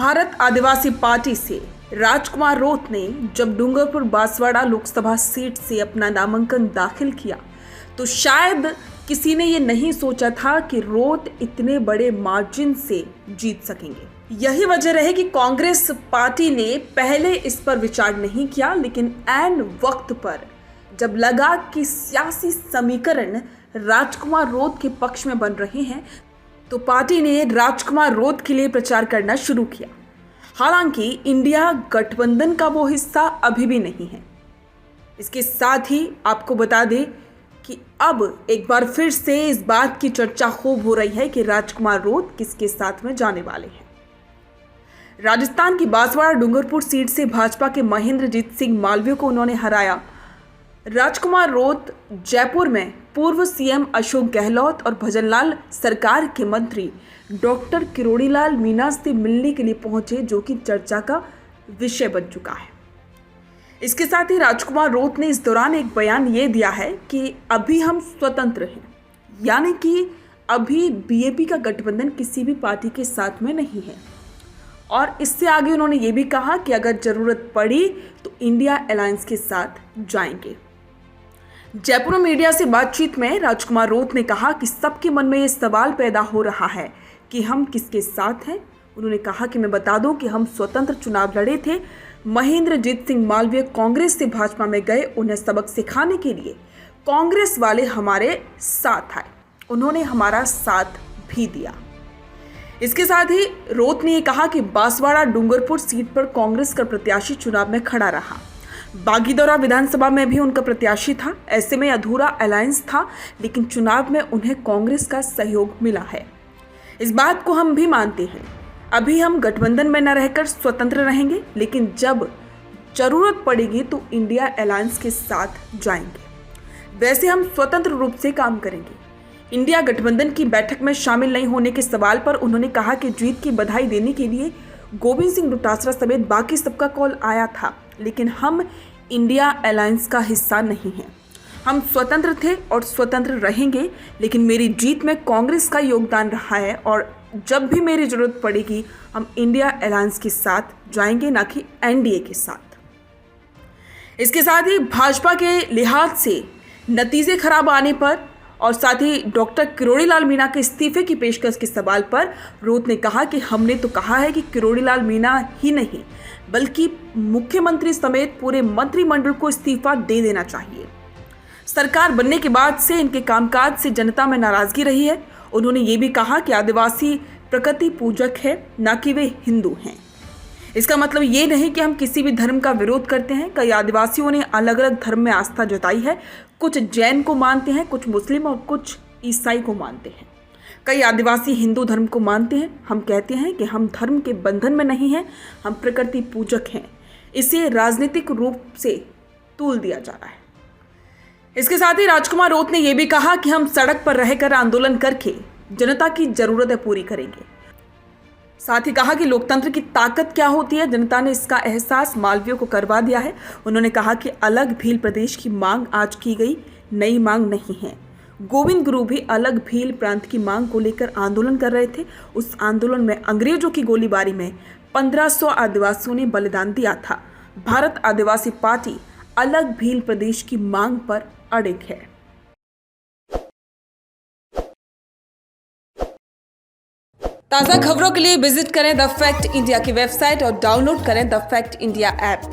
भारत आदिवासी party से राजकुमार रोत ने जब डूंगरपुर बांसवाड़ा लोकसभा सीट से अपना नामांकन दाखिल किया तो शायद किसी ने ये नहीं सोचा था कि रोत इतने बड़े मार्जिन से जीत सकेंगे। यही वजह रहे कि कांग्रेस पार्टी ने पहले इस पर विचार नहीं किया, लेकिन ऐन वक्त पर जब लगा कि सियासी समीकरण राजकुमार रोत के पक्ष में बन रहे हैं तो पार्टी ने राजकुमार रोत के लिए प्रचार करना शुरू किया। हालांकि इंडिया गठबंधन का वो हिस्सा अभी भी नहीं है। इसके साथ ही आपको बता दें कि अब एक बार फिर से इस बात की चर्चा खूब हो रही है कि राजकुमार रोत किसके साथ में जाने वाले हैं। राजस्थान की बांसवाड़ा डूंगरपुर सीट से भाजपा के महेंद्रजीत सिंह मालवीय को उन्होंने हराया। राजकुमार रोत जयपुर में पूर्व सीएम अशोक गहलोत और भजनलाल सरकार के मंत्री डॉक्टर किरोड़ीलाल मीणा से मिलने के लिए पहुंचे, जो कि चर्चा का विषय बन चुका है। इसके साथ ही राजकुमार रोत ने इस दौरान एक बयान ये दिया है कि अभी हम स्वतंत्र हैं, यानी कि अभी बीजेपी का गठबंधन किसी भी पार्टी के साथ में नहीं है। और इससे आगे उन्होंने ये भी कहा कि अगर जरूरत पड़ी तो इंडिया अलायंस के साथ जाएंगे। जयपुर में मीडिया से बातचीत में राजकुमार रोत ने कहा कि सबके मन में ये सवाल पैदा हो रहा है कि हम किसके साथ हैं। उन्होंने कहा कि मैं बता दूं कि हम स्वतंत्र चुनाव लड़े थे। महेंद्रजीत सिंह मालवीय कांग्रेस से भाजपा में गए, उन्हें सबक सिखाने के लिए कांग्रेस वाले हमारे साथ आए, उन्होंने हमारा साथ भी दिया। इसके साथ ही रोत ने यह कहा कि बांसवाड़ा डूंगरपुर सीट पर कांग्रेस का प्रत्याशी चुनाव में खड़ा रहा। बागीदौरा विधानसभा में भी उनका प्रत्याशी था। ऐसे में अधूरा अलायंस था, लेकिन चुनाव में उन्हें कांग्रेस का सहयोग मिला है। इस बात को हम भी मानते हैं। अभी हम गठबंधन में न रहकर स्वतंत्र रहेंगे, लेकिन जब जरूरत पड़ेगी तो इंडिया अलायंस के साथ जाएंगे। वैसे हम स्वतंत्र रूप से काम करेंगे। इंडिया गठबंधन की बैठक में शामिल नहीं होने के सवाल पर उन्होंने कहा कि जीत की बधाई देने के लिए गोविंद सिंह डोटासरा समेत बाकी सबका कॉल आया था, लेकिन हम इंडिया अलायंस का हिस्सा नहीं हैं। हम स्वतंत्र थे और स्वतंत्र रहेंगे, लेकिन मेरी जीत में कांग्रेस का योगदान रहा है और जब भी मेरी जरूरत पड़ेगी हम इंडिया अलायंस के साथ जाएंगे, ना कि एनडीए के साथ। इसके साथ ही भाजपा के लिहाज से नतीजे खराब आने पर और साथ ही डॉक्टर किरोड़ीलाल मीणा के इस्तीफे की पेशकश के सवाल पर रोत ने कहा कि हमने तो कहा है कि किरोड़ीलाल मीणा ही नहीं बल्कि मुख्यमंत्री समेत पूरे मंत्रिमंडल को इस्तीफा दे देना चाहिए। सरकार बनने के बाद से इनके कामकाज से जनता में नाराजगी रही है। उन्होंने ये भी कहा कि आदिवासी प्रकृति पूजक है, ना कि वे हिंदू हैं। इसका मतलब ये नहीं कि हम किसी भी धर्म का विरोध करते हैं। कई आदिवासियों ने अलग अलग धर्म में आस्था जताई है। कुछ जैन को मानते हैं, कुछ मुस्लिम और कुछ ईसाई को मानते हैं। कई आदिवासी हिंदू धर्म को मानते हैं। हम कहते हैं कि हम धर्म के बंधन में नहीं हैं, हम प्रकृति पूजक हैं। इसे राजनीतिक रूप से तूल दिया जा रहा है। इसके साथ ही राजकुमार रोत ने यह भी कहा कि हम सड़क पर रहकर आंदोलन करके जनता की जरूरतें पूरी करेंगे। साथ ही कहा कि लोकतंत्र की ताकत क्या होती है, जनता ने इसका एहसास मालवीय को करवा दिया है। उन्होंने कहा कि अलग भील प्रदेश की मांग आज की गई नई मांग नहीं है। गोविंद गुरु भी अलग भील प्रांत की मांग को लेकर आंदोलन कर रहे थे। उस आंदोलन में अंग्रेजों की गोलीबारी में 1500 आदिवासियों ने बलिदान दिया था। भारत आदिवासी पार्टी अलग भील प्रदेश की मांग पर अड़िग है। ताज़ा खबरों के लिए विजिट करें द फैक्ट इंडिया की वेबसाइट और डाउनलोड करें द फैक्ट इंडिया ऐप।